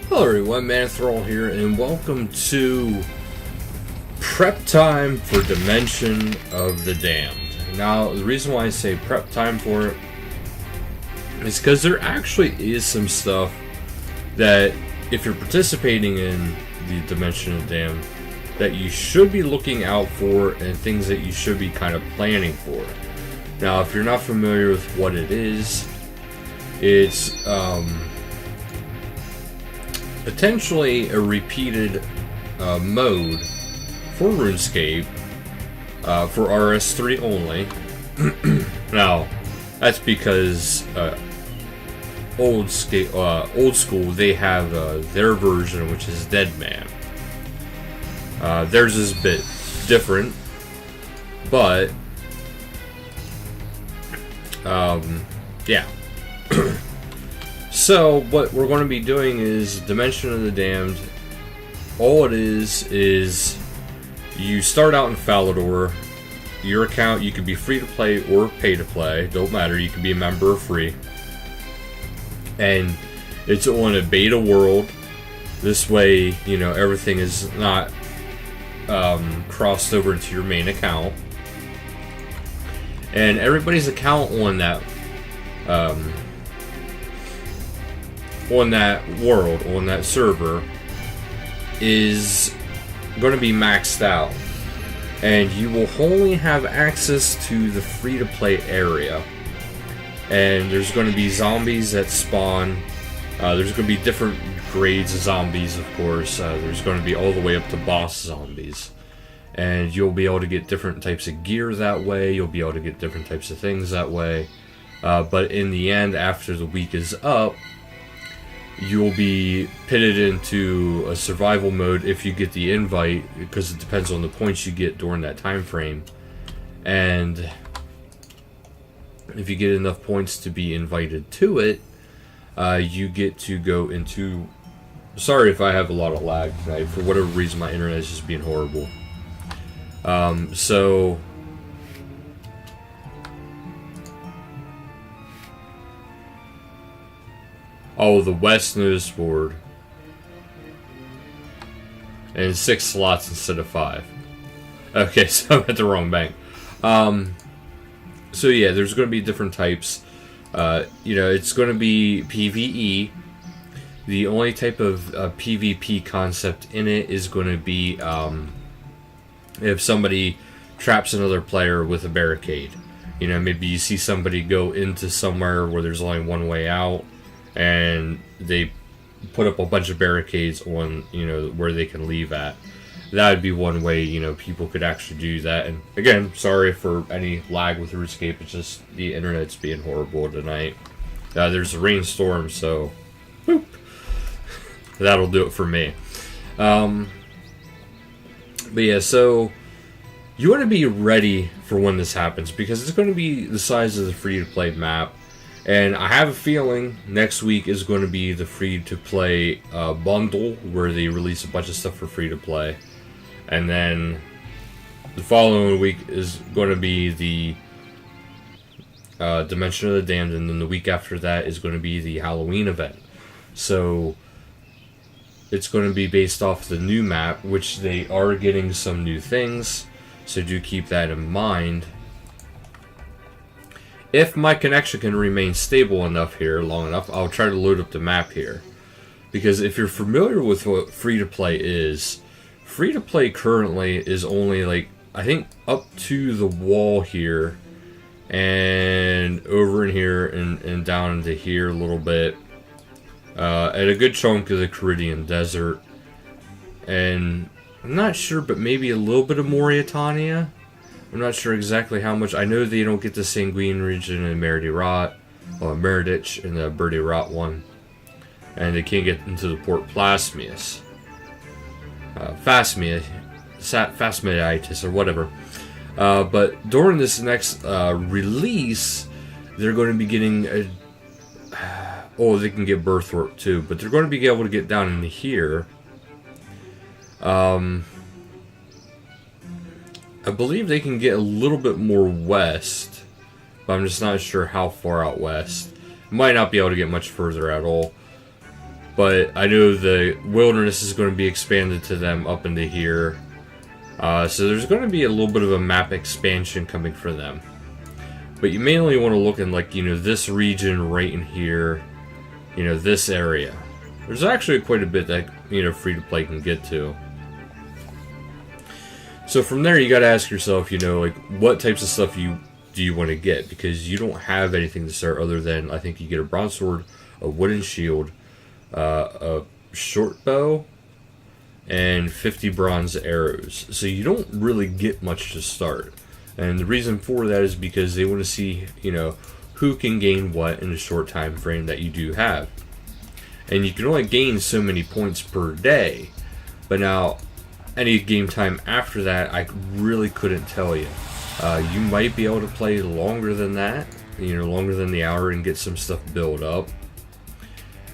Hello everyone, Manithral here, and welcome to prep time for Dimension of the Damned. Now, the reason why I say prep time for it is because there actually is some stuff that, if you're participating in the Dimension of the Damned, that you should be looking out for and things that you should be kind of planning for. Now, if you're not familiar with what it is, it's potentially a repeated mode for RuneScape for RS3 only. Now, that's because old school, they have their version, which is Deadman. Theirs is a bit different, but yeah. So, what we're going to be doing is Dimension of the Damned. All it is you start out in Falador. Your account, you can be free to play or pay to play. Don't matter, you can be a member or free. And it's on a beta world. This way, you know, everything is not crossed over into your main account. And everybody's account on that world, on that server, is going to be maxed out, and you will only have access to the free-to-play area. And there's going to be zombies that spawn. There's going to be different grades of zombies, of course. There's going to be all the way up to boss zombies, and you'll be able to get different types of gear that way. You'll be able to get different types of things that way. But in the end, after the week is up, you'll be pitted into a survival mode if you get the invite, because it depends on the points you get during that time frame. And if you get enough points to be invited to it, you get to go into... Sorry if I have a lot of lag tonight. For whatever reason, my internet is just being horrible. Oh, the West Notice Board. And 6 slots instead of 5. Okay, so I'm at the wrong bank. So yeah, there's going to be different types. It's going to be PvE. The only type of PvP concept in it is going to be if somebody traps another player with a barricade. You know, maybe you see somebody go into somewhere where there's only one way out, and they put up a bunch of barricades on, where they can leave at. That would be one way, people could actually do that. And again, sorry for any lag with RuneScape. It's just the internet's being horrible tonight. There's a rainstorm, so whoop, that'll do it for me. But yeah, so you want to be ready for when this happens, because it's going to be the size of the free-to-play map. And I have a feeling next week is going to be the free-to-play bundle, where they release a bunch of stuff for free-to-play. And then the following week is going to be the Dimension of the Damned, and then the week after that is going to be the Halloween event. So it's going to be based off the new map, which they are getting some new things, so do keep that in mind. If my connection can remain stable enough here long enough, I'll try to load up the map here. Because if you're familiar with what free-to-play is, free-to-play currently is only, I think up to the wall here, and over in here, and down into here a little bit, and a good chunk of the Caribbean desert, and I'm not sure, but maybe a little bit of Mauritania. I'm not sure exactly how much. I know they don't get the Sanguine region in Meridich and the Bertie Rot one. And they can't get into the Port Plasmius. Phasmiitis or whatever. But during this next release, they're going to be getting they can get Birthwarp too, but they're going to be able to get down into here. I believe they can get a little bit more west, but I'm just not sure how far out west. Might not be able to get much further at all. but I know the wilderness is going to be expanded to them up into here. So there's going to be a little bit of a map expansion coming for them. But you mainly want to look in, like, this region right in here, this area. There's actually quite a bit that, free to play can get to. So from there, you got to ask yourself, like, what types of stuff do you want to get? Because you don't have anything to start other than, I think you get a bronze sword, a wooden shield, a short bow, and 50 bronze arrows. So you don't really get much to start. And the reason for that is because they want to see, who can gain what in a short time frame that you do have. And you can only gain so many points per day. But now, any game time after that, I really couldn't tell you. You might be able to play longer than that, longer than the hour, and get some stuff built up.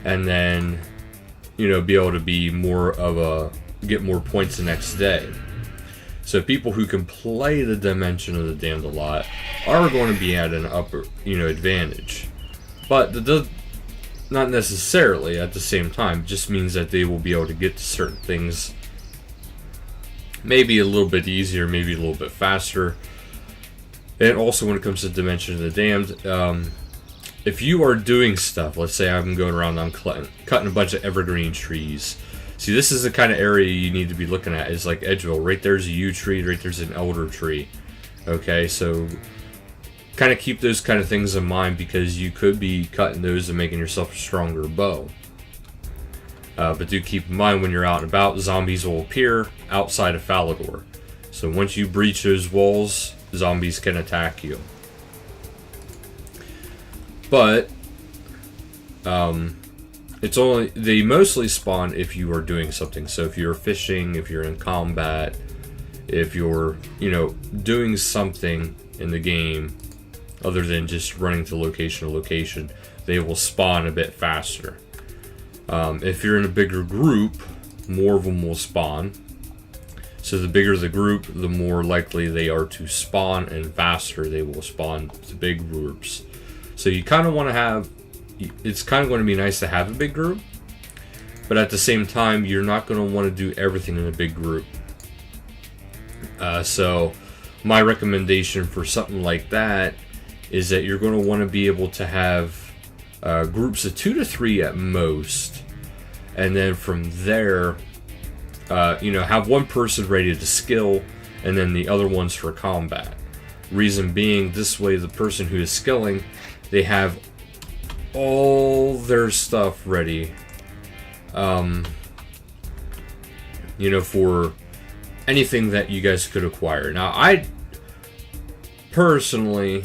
And then, be able to be more of get more points the next day. So people who can play the Dimension of the Damned a lot are going to be at an upper, advantage. But that does not necessarily at the same time. It just means that they will be able to get to certain things maybe a little bit easier, maybe a little bit faster. And also when it comes to Dimension of the Damned, if you are doing stuff, let's say I'm going around, I'm cutting a bunch of evergreen trees. See, this is the kind of area you need to be looking at, is like Edgeville. Right there's a yew tree, right there's an elder tree. Okay, so kind of keep those kind of things in mind, because you could be cutting those and making yourself a stronger bow. But do keep in mind, when you're out and about, zombies will appear outside of Falador. So once you breach those walls, zombies can attack you. But they mostly spawn if you are doing something. So if you're fishing, if you're in combat, if you're, doing something in the game other than just running to location to location, they will spawn a bit faster. If you're in a bigger group, more of them will spawn. So the bigger the group, the more likely they are to spawn, and faster they will spawn to big groups. So you kind of want to have, it's kind of going to be nice to have a big group, but at the same time, you're not going to want to do everything in a big group. So my recommendation for something like that is that you're going to want to be able to have groups of 2 to 3 at most, and then from there, have one person ready to skill, and then the other ones for combat. Reason being, this way the person who is skilling, they have all their stuff ready, for anything that you guys could acquire. Now, I personally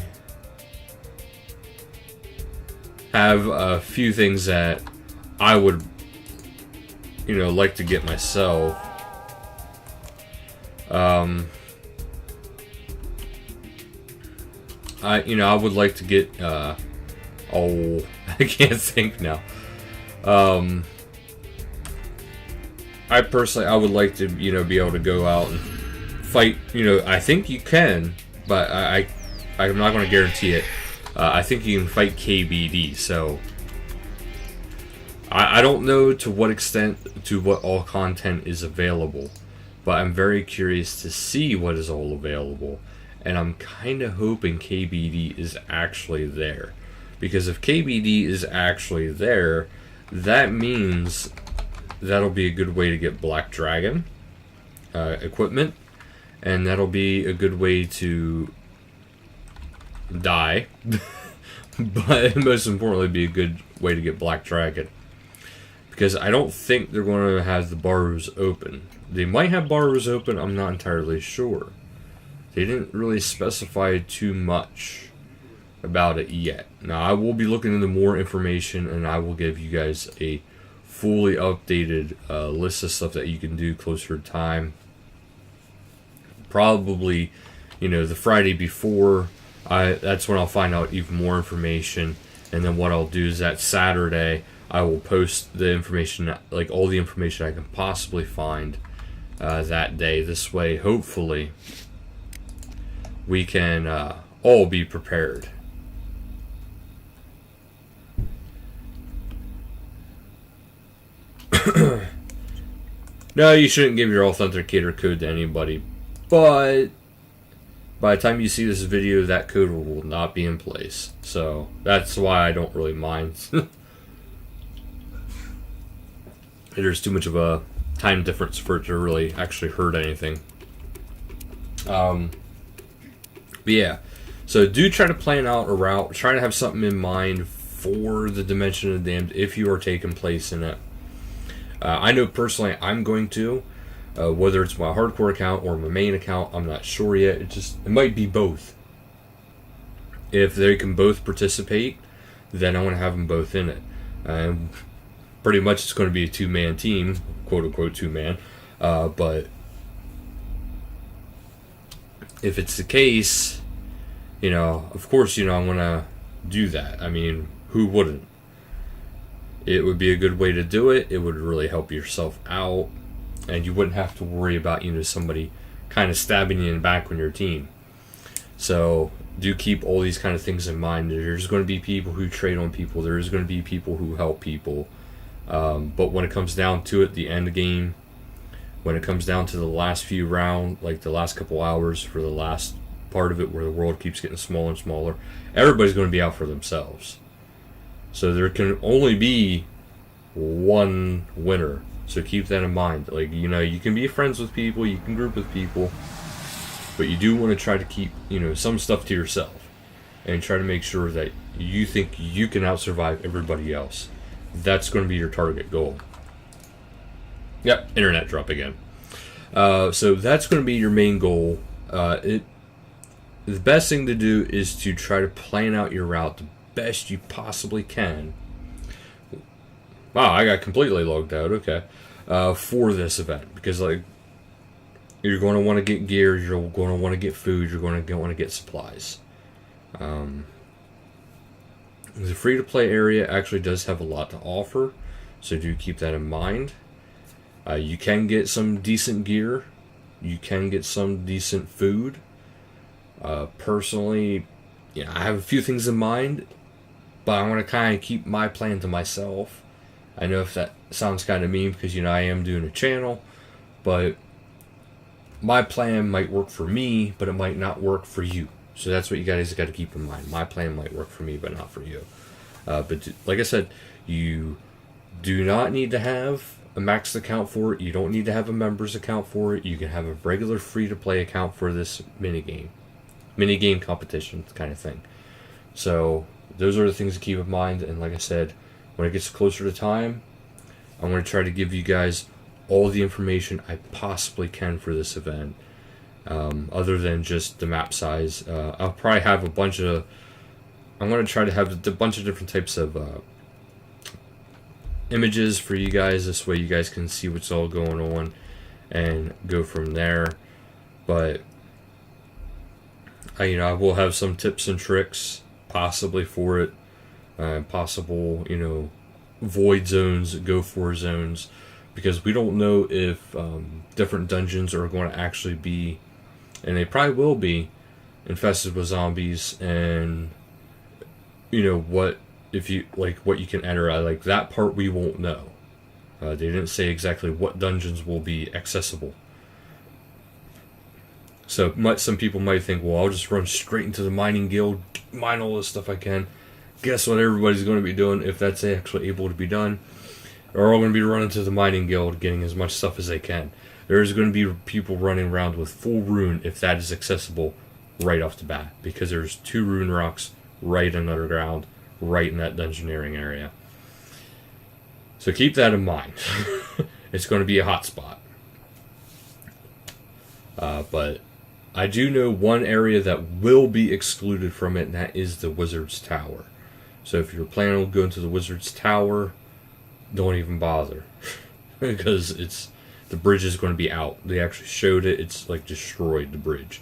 have a few things that I would, like to get myself. I would like to get, I can't think now. I would like to, be able to go out and fight, I think you can, but I'm not going to guarantee it. I think you can fight KBD, so I don't know to what extent, to what all content is available, but I'm very curious to see what is all available, and I'm kind of hoping KBD is actually there, because if KBD is actually there, that means that'll be a good way to get Black Dragon equipment, and that'll be a good way to die, but most importantly, be a good way to get Black Dragon. Because I don't think they're going to have the Barrows open. They might have Barrows open, I'm not entirely sure. They didn't really specify too much about it yet. Now, I will be looking into more information, and I will give you guys a fully updated list of stuff that you can do closer to time. Probably, the Friday before, that's when I'll find out even more information. And then what I'll do is that Saturday, I will post the information, like all the information I can possibly find that day. This way, hopefully, we can all be prepared. No, you shouldn't give your authenticator code to anybody. But by the time you see this video, that code will not be in place. So that's why I don't really mind. There's too much of a time difference for it to really actually hurt anything. But yeah, so do try to plan out a route. Try to have something in mind for the Dimension of the Damned if you are taking place in it. I know personally I'm going to, whether it's my hardcore account or my main account, I'm not sure yet. It might be both. If they can both participate, then I want to have them both in it. Pretty much it's going to be a two-man team, quote-unquote two-man. But if it's the case, of course, I'm going to do that. I mean, who wouldn't? It would be a good way to do it. It would really help yourself out. And you wouldn't have to worry about, somebody kind of stabbing you in the back on your team. So do keep all these kind of things in mind. There's going to be people who trade on people. There's going to be people who help people. But when it comes down to it, the end game, when it comes down to the last few rounds, like the last couple hours for the last part of it where the world keeps getting smaller and smaller, everybody's going to be out for themselves. So there can only be one winner. So keep that in mind. Like, you can be friends with people, you can group with people, but you do want to try to keep, some stuff to yourself and try to make sure that you think you can outsurvive everybody else. That's going to be your target goal. Yep, internet drop again. So that's going to be your main goal. The best thing to do is to try to plan out your route the best you possibly can. Wow, I got completely logged out. Okay, for this event, because you're going to want to get gear, you're going to want to get food, you're going to want to get supplies. The free-to-play area actually does have a lot to offer, so do keep that in mind. You can get some decent gear, you can get some decent food. Personally, I have a few things in mind, but I want to kind of keep my plan to myself. I know if that sounds kind of mean because, I am doing a channel, but my plan might work for me, but it might not work for you. So that's what you guys got to keep in mind. My plan might work for me, but not for you. But like I said, you do not need to have a maxed account for it. You don't need to have a members account for it. You can have a regular free-to-play account for this minigame competition kind of thing. So those are the things to keep in mind. And like I said, when it gets closer to time, I'm going to try to give you guys all the information I possibly can for this event. Other than just the map size. I'll probably have I'm going to try to have a bunch of different types of images for you guys. This way you guys can see what's all going on and go from there. But I will have some tips and tricks possibly for it. Possible, void zones, go for zones. Because we don't know if different dungeons are going to actually be, and they probably will be, infested with zombies, and what you can enter. Like that part we won't know. They didn't say exactly what dungeons will be accessible. So some people might think, well, I'll just run straight into the mining guild, mine all this stuff I can. Guess what everybody's going to be doing if that's actually able to be done? They're all going to be running to the mining guild, getting as much stuff as they can. There's going to be people running around with full rune if that is accessible right off the bat, because there's 2 rune rocks right underground, right in that dungeoneering area. So keep that in mind. It's going to be a hot spot. But I do know one area that will be excluded from it, and that is the Wizard's Tower. So if you're planning on going to the Wizard's Tower, don't even bother. Because the bridge is going to be out. They actually showed it. It's destroyed, the bridge.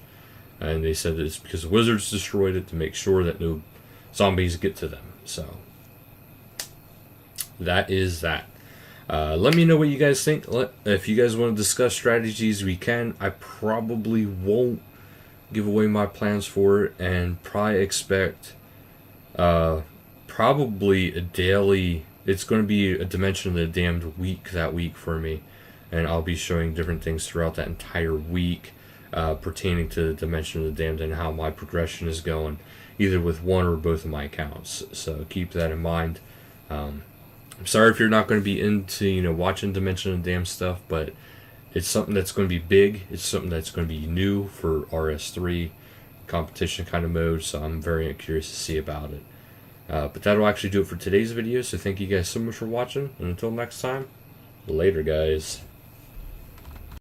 And they said it's because the wizards destroyed it to make sure that no zombies get to them. So that is that. Let me know what you guys think. If you guys want to discuss strategies, we can. I probably won't give away my plans for it, and probably expect probably a daily it's going to be a Dimension of the Damned week that week for me, and I'll be showing different things throughout that entire week pertaining to the Dimension of the Damned and how my progression is going, either with one or both of my accounts. So keep that in mind. I'm sorry if you're not going to be into watching Dimension of the Damned stuff, but it's something that's going to be big. It's something that's going to be new for RS3 competition kind of mode. So I'm very curious to see about it. But that'll actually do it for today's video. So thank you guys so much for watching, and until next time, later, guys.